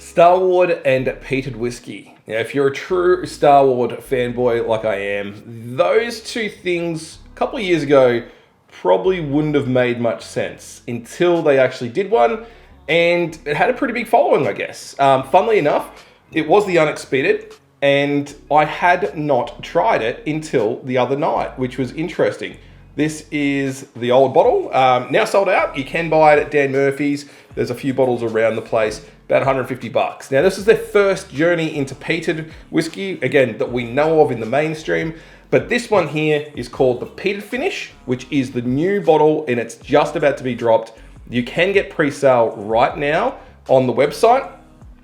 Starward and Peated Whisky. Now, if you're a true Starward fanboy like I am, those two things a couple of years ago probably wouldn't have made much sense until they actually did one, and it had a pretty big following, I guess. Funnily enough, it was the UnExpeated, and I had not tried it until the other night, which was interesting. This is the old bottle, now sold out. You can buy it at Dan Murphy's. There's a few bottles around the place, about 150 bucks. Now, this is their first journey into peated whiskey, again, that we know of in the mainstream. But this one here is called the Peated Finish, which is the new bottle, and it's just about to be dropped. You can get pre-sale right now on the website.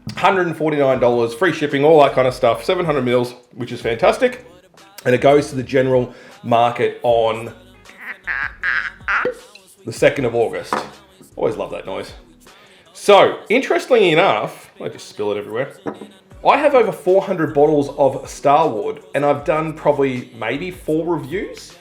$149, free shipping, all that kind of stuff, 700 mils, which is fantastic. And it goes to the general market on the 2nd of August. Always love that noise. So, interestingly enough, I just spill it everywhere. I have over 400 bottles of Starward, and I've done probably maybe 4 reviews.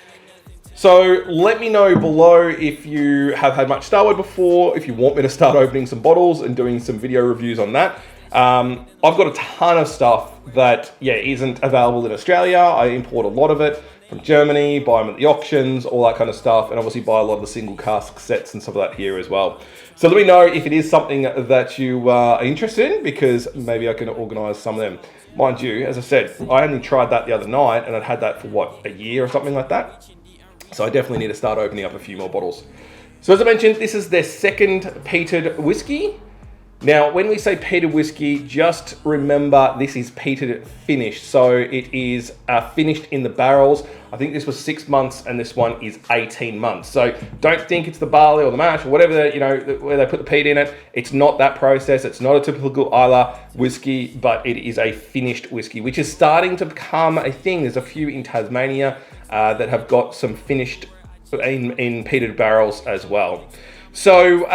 So let me know below if you have had much Starward before, if you want me to start opening some bottles and doing some video reviews on that. I've got a ton of stuff that, isn't available in Australia. I import a lot of it from Germany, buy them at the auctions, all that kind of stuff, and obviously buy a lot of the single cask sets and stuff like that here as well. So let me know if it is something that you are interested in, because maybe I can organise some of them. Mind you, as I said, I only tried that the other night, and I'd had that for, a year or something like that. So I definitely need to start opening up a few more bottles. So as I mentioned, this is their second peated whiskey. Now, when we say peated whiskey, just remember this is peated finish. So it is finished in the barrels. I think this was 6 months and this one is 18 months. So don't think it's the barley or the mash or whatever, where they put the peat in it. It's not that process. It's not a typical Islay whiskey, but it is a finished whiskey, which is starting to become a thing. There's a few in Tasmania that have got some finished in peated barrels as well. So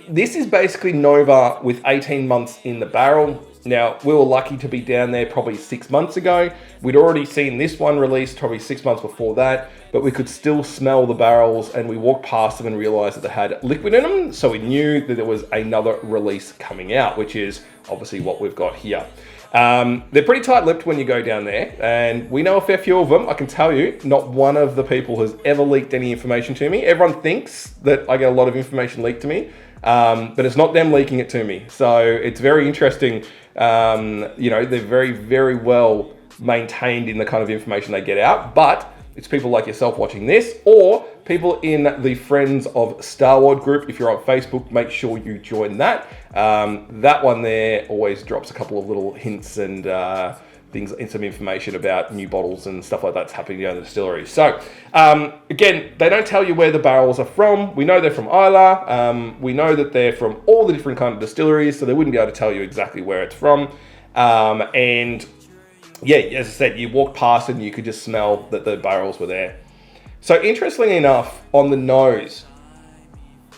this is basically Nova with 18 months in the barrel. Now, we were lucky to be down there probably 6 months ago. We'd already seen this one released probably 6 months before that, but we could still smell the barrels, and we walked past them and realized that they had liquid in them. So we knew that there was another release coming out, which is obviously what we've got here. They're pretty tight-lipped when you go down there, and we know a fair few of them. I can tell you, not one of the people has ever leaked any information to me. Everyone thinks that I get a lot of information leaked to me, but it's not them leaking it to me. So it's very interesting. They're very, very well maintained in the kind of information they get out, but it's people like yourself watching this, or people in the Friends of Starward group. If you're on Facebook, make sure you join that. That one there always drops a couple of little hints and things and some information about new bottles and stuff like that's happening down the distillery. So again, they don't tell you where the barrels are from. We know they're from Islay. We know that they're from all the different kind of distilleries, so they wouldn't be able to tell you exactly where it's from. And yeah, as I said, you walked past and you could just smell that the barrels were there. So interestingly enough, on the nose,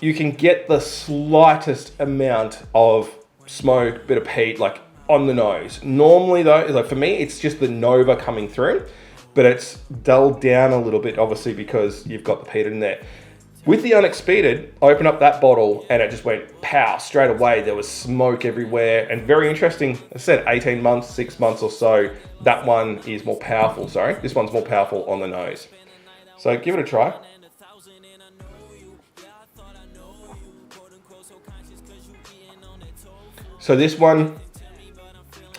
you can get the slightest amount of smoke, bit of peat, like on the nose. Normally though, like for me, it's just the Nova coming through, but it's dulled down a little bit, obviously, because you've got the peat in there. With the UnExpeated, I opened up that bottle and it just went pow, straight away. There was smoke everywhere, and very interesting. I said 18 months, 6 months or so. That one is more powerful, sorry. This one's more powerful on the nose. So give it a try. So this one,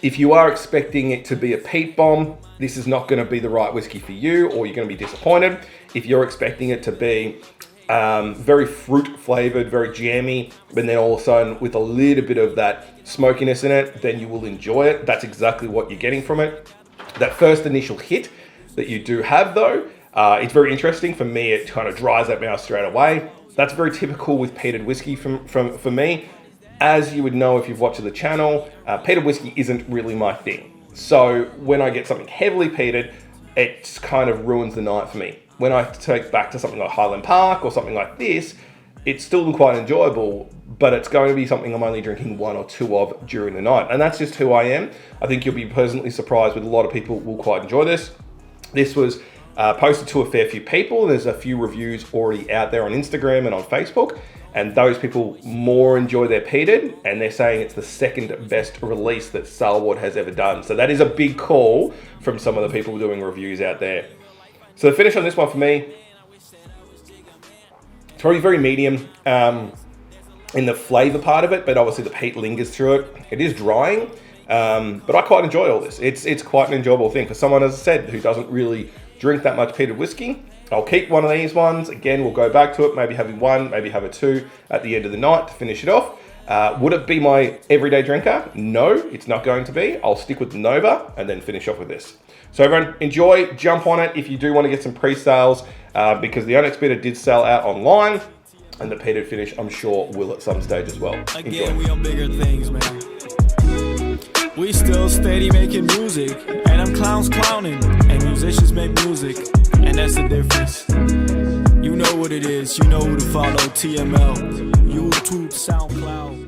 if you are expecting it to be a peat bomb, this is not going to be the right whiskey for you, or you're going to be disappointed. If you're expecting it to be very fruit flavored, very jammy, but then all of a sudden with a little bit of that smokiness in it, then you will enjoy it. That's exactly what you're getting from it. That first initial hit that you do have though, it's very interesting. For me, it kind of dries that mouth straight away. That's very typical with peated whiskey for me. As you would know if you've watched the channel, peated whiskey isn't really my thing. So when I get something heavily peated, it kind of ruins the night for me. When I take back to something like Highland Park or something like this, it's still quite enjoyable, but it's going to be something I'm only drinking 1 or 2 of during the night. And that's just who I am. I think you'll be pleasantly surprised with a lot of people will quite enjoy this. This was posted to a fair few people. There's a few reviews already out there on Instagram and on Facebook. and those people more enjoy their peated, and they're saying it's the second best release that Starward has ever done. So that is a big call from some of the people doing reviews out there. So the finish on this one for me, it's probably very medium in the flavour part of it, but obviously the peat lingers through it. It is drying, but I quite enjoy all this. It's quite an enjoyable thing for someone, as I said, who doesn't really drink that much peated whiskey. I'll keep one of these ones. Again, we'll go back to it, maybe having one, maybe have a two at the end of the night to finish it off. Would it be my everyday drinker? No, it's not going to be. I'll stick with the Nova and then finish off with this. So everyone, enjoy, jump on it if you do want to get some pre-sales, because the UnExpeated did sell out online, and the Peated Finish, I'm sure, will at some stage as well. Enjoy. Again, we on bigger things, man. We still steady making music, and I'm clowns clowning, and musicians make music, and that's the difference. You know what it is, you know who to follow, TML, YouTube, SoundCloud.